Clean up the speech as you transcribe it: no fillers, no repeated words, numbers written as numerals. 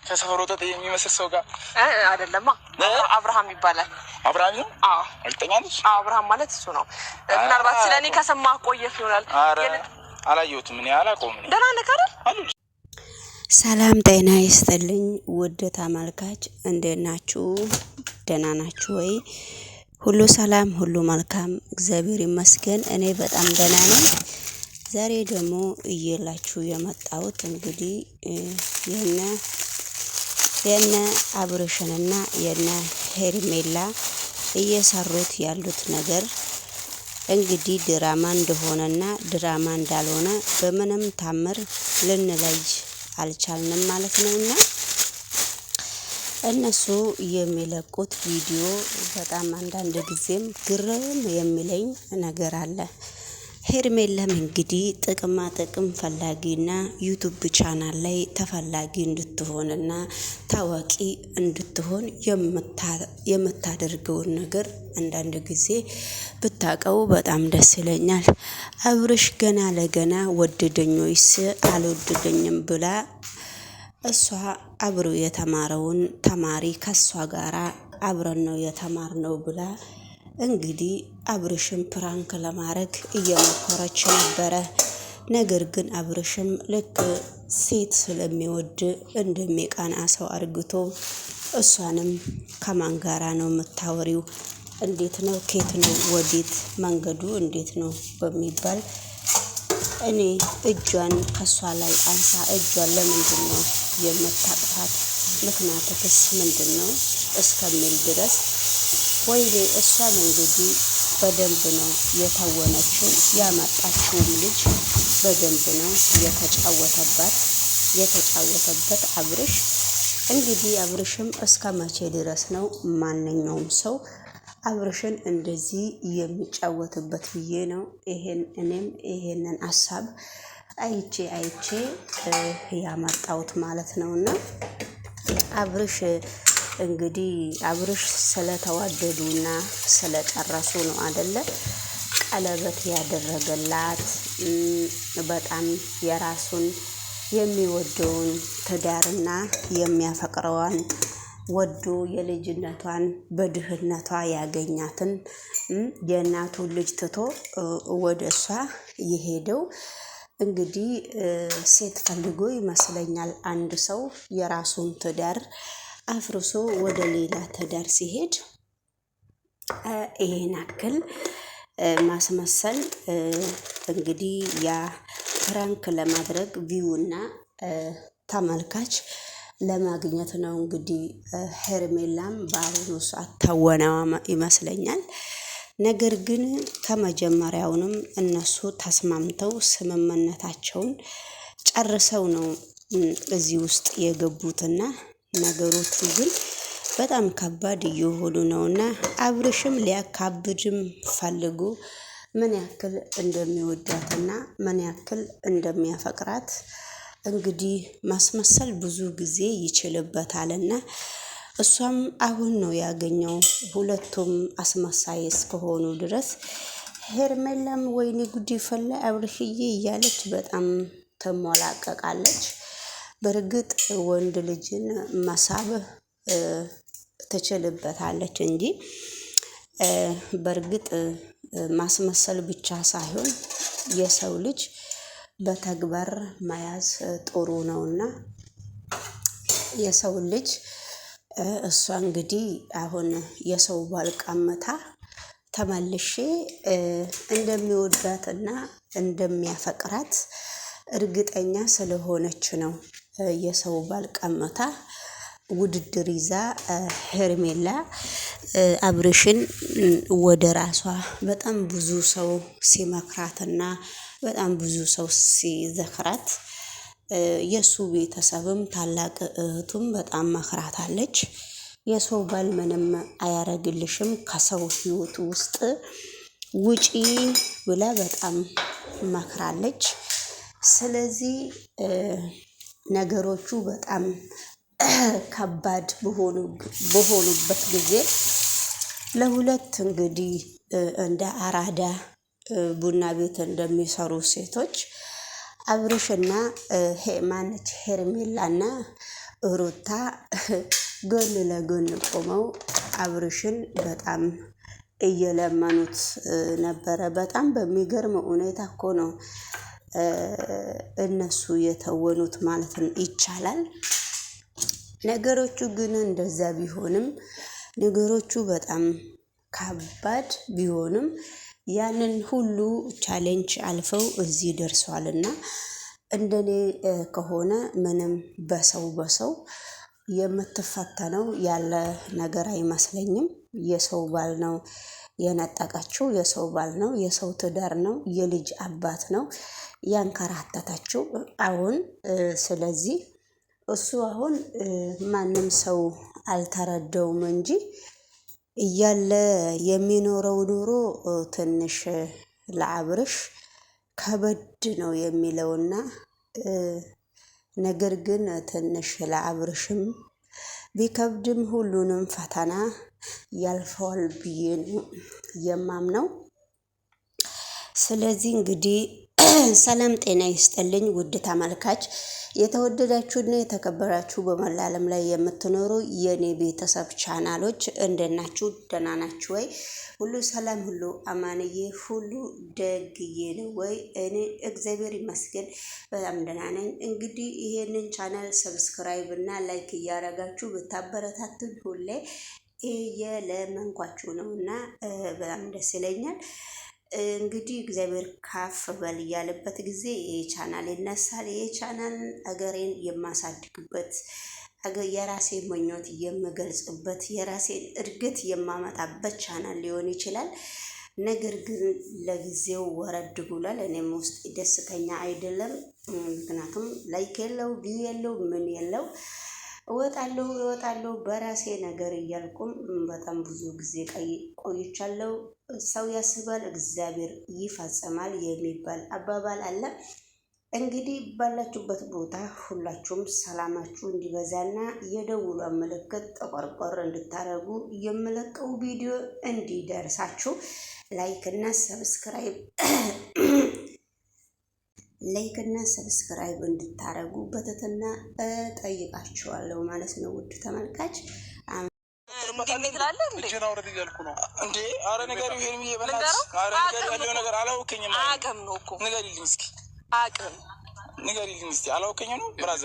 ከሰፈሩ ወጣ የሚመስል ሰው ጋር አይደለማ። አብርሃም ይባላል። አብርሃም ነው? አዎ። አልተኛለሽ? አዎ፣ አብርሃም ማለት እሱ ነው። ምናልባት ስለኔ ከሰማህ ቆየህ ይሆናል። አላየሁትም። እኔ አላውቀውም። ደህና ነህ አይደል? ሰላም ጤና ይስጥልኝ ውድ ተመልካች፣ እንዴት ናችሁ? ደህና ናችሁ ወይ? ሁሉ ሰላም፣ ሁሉ መልካም፣ እግዚአብሔር ይመስገን። እኔ በጣም ደህና ነኝ። ዛሬ ደግሞ እየላችሁ የመጣሁት እንግዲህ የነ አብርሽንና የነ ሄርሜላ እየሰሩት ያሉት ነገር እንግዲህ ድራማ እንደሆነና ድራማ እንዳልሆነ በምንም ታምር ልንለይ አልቻልንም ማለት ነውና እነሱ የሚለቁት ቪዲዮ በጣም አንዳንድ ጊዜም ግርም የሚለኝ ነገር አለ። ሄርሜላም እንግዲህ ጥቅም ፈላጊና ዩቲዩብ ቻናል ላይ ተፈላጊ እንድትሆንና ታዋቂ እንድትሆን የምታደርገውን ነገር አንዳንድ ጊዜ ብታቀው በጣም ደስ ይለኛል። አብርሽ ገና ለገና ወደደኝ ወይስ አልወደደኝም ብላ እሷ አብሮ የተማረውን ተማሪ ከሷ ጋራ አብረን ነው የተማርነው ብላ እንግዲህ አብርሽም ፕራንክ ለማድረግ እየሞከረች ነበረ። ነገር ግን አብርሽም ልክ ሴት ስለሚወድ እንደሚቀና ሰው አርግቶ እሷንም ከማን ጋራ ነው የምታወሪው? እንዴት ነው? ኬት ነው? ወዴት? መንገዱ እንዴት ነው? በሚባል እኔ እጇን ከሷ ላይ አንሳ እጇን ለምንድን ነው የምታጥፋት? ምክንያቱስ ምንድን ነው እስከሚል ድረስ ወይኔ እሷም እንግዲህ በደንብ ነው የተወነችው። ያመጣችውም ልጅ በደንብ ነው የተጫወተበት አብርሽ። እንግዲህ አብርሽም እስከ መቼ ድረስ ነው ማንኛውም ሰው አብርሽን እንደዚህ የሚጫወትበት ብዬ ነው እኔም ይሄንን ሀሳብ አይቼ ያመጣሁት ማለት ነውና አብርሽ እንግዲህ አብርሽ ስለተዋደዱና ስለጨረሱ ነው አይደለ ቀለበት ያደረገላት። በጣም የራሱን የሚወደውን ትዳርና የሚያፈቅረዋን ወዶ የልጅነቷን በድህነቷ ያገኛትን የእናቱን ልጅ ትቶ ወደ እሷ የሄደው እንግዲህ ሴት ፈልጎ ይመስለኛል። አንድ ሰው የራሱን ትዳር አፍርሶ ወደ ሌላ ትዳር ሲሄድ ይሄን አክል ማስመሰል እንግዲህ ያ ፕራንክ ለማድረግ ቪውና ተመልካች ለማግኘት ነው። እንግዲህ ሄርሜላም በአሁኑ ሰዓት ታወናዋ ይመስለኛል። ነገር ግን ከመጀመሪያውንም እነሱ ተስማምተው ስምምነታቸውን ጨርሰው ነው እዚህ ውስጥ የገቡትና ነገሮቹ ግን በጣም ከባድ እየሆኑ ነውና አብርሽም ሊያካብድም ፈልጎ ምን ያክል እንደሚወዳትና ምን ያክል እንደሚያፈቅራት እንግዲህ ማስመሰል ብዙ ጊዜ ይችልበታልና እሷም አሁን ነው ያገኘው። ሁለቱም አስመሳይ እስከሆኑ ድረስ ሄርሜላም ወይኔ ጉዲ ፈላ አብርሽዬ እያለች በጣም ተሞላቀቃለች። በርግጥ ወንድ ልጅን መሳብ ትችልበታለች እንጂ በርግጥ ማስመሰል ብቻ ሳይሆን የሰው ልጅ በተግባር መያዝ ጥሩ ነውና የሰው ልጅ እሷ እንግዲህ አሁን የሰው ባል ቀምታ ተመልሼ እንደሚወዳትና እንደሚያፈቅራት እርግጠኛ ስለሆነች ነው የሰው ባል ቀምታ ውድድር ይዛ ሄርሜላ አብርሽን ወደ ራሷ በጣም ብዙ ሰው ሲመክራትና በጣም ብዙ ሰው ሲዘክራት የሱ ቤተሰብም ታላቅ እህቱም በጣም መክራታለች። የሰው ባል ምንም አያረግልሽም ከሰው ህይወት ውስጥ ውጪ ብላ በጣም መክራለች። ስለዚህ ነገሮቹ በጣም ከባድ በሆኑበት ጊዜ ለሁለት እንግዲህ እንደ አራዳ ቡና ቤት እንደሚሰሩ ሴቶች አብርሽና ማነች ሄርሜላና ሩታ ጎን ለጎን ቆመው አብርሽን በጣም እየለመኑት ነበረ። በጣም በሚገርም ሁኔታ እኮ ነው እነሱ የተወኑት ማለት ይቻላል። ነገሮቹ ግን እንደዛ ቢሆንም ነገሮቹ በጣም ከባድ ቢሆንም ያንን ሁሉ ቻሌንጅ አልፈው እዚህ ደርሷልና እንደኔ ከሆነ ምንም በሰው የምትፈተነው ያለ ነገር አይመስለኝም። የሰው ባል ነው የነጠቀችው፣ የሰው ባል ነው፣ የሰው ትዳር ነው፣ የልጅ አባት ነው ያንከራተተችው አሁን። ስለዚህ እሱ አሁን ማንም ሰው አልተረዳውም እንጂ እያለ የሚኖረው ኑሮ ትንሽ ለአብርሽ ከበድ ነው የሚለውና ነገር ግን ትንሽ ለአብርሽም ቢከብድም ሁሉንም ፈተና ያልፈዋል ብዬ ነው የማምነው። ስለዚህ እንግዲህ ሰላም ጤና ይስጥልኝ ውድ ተመልካች፣ የተወደዳችሁና የተከበራችሁ በመላ ዓለም ላይ የምትኖሩ የኔ ቤተሰብ ቻናሎች እንደናችሁ ደህና ናችሁ ወይ? ሁሉ ሰላም፣ ሁሉ አማንዬ፣ ሁሉ ደግዬ ነው ወይ? እኔ እግዚአብሔር ይመስገን በጣም ደህና ነኝ። እንግዲህ ይሄንን ቻናል ሰብስክራይብ እና ላይክ እያደረጋችሁ ብታበረታቱኝ ሁሌ እየለመንኳችሁ ነውና በጣም ደስ ይለኛል። እንግዲህ እግዚአብሔር ካፍ በል ያለበት ጊዜ ይሄ ቻናል ይነሳል። ይሄ ቻናል አገሬን የማሳድግበት የራሴ ምኞት የምገልጽበት የራሴን እድገት የማመጣበት ቻናል ሊሆን ይችላል። ነገር ግን ለጊዜው ወረድ ብሏል። እኔም ውስጥ ደስተኛ አይደለም። ምክንያቱም ላይክ የለው ቪው የለው ምን የለው እወጣለሁ በራሴ ነገር እያልኩም በጣም ብዙ ጊዜ ቆይቻለሁ። ሰው ያስባል እግዚአብሔር ይፈጽማል የሚባል አባባል አለ። እንግዲህ ባላችሁበት ቦታ ሁላችሁም ሰላማችሁ እንዲበዛና የደውሉ ምልክት ጠቆርቆር እንድታረጉ የምለቀው ቪዲዮ እንዲደርሳችሁ ላይክ እና ሰብስክራይብ እንድታረጉ በትህትና ጠይቃችኋለሁ ማለት ነው። ውድ ተመልካች እንዴ አረ ነገር ይሄን ይበላል። አረ ነገር ያለው ነገር አላውከኝም። አቅም ነው እኮ ንገሪልኝ እስኪ አቅም ንገሪልኝ እስኪ አላውከኝም ነው ብራዘር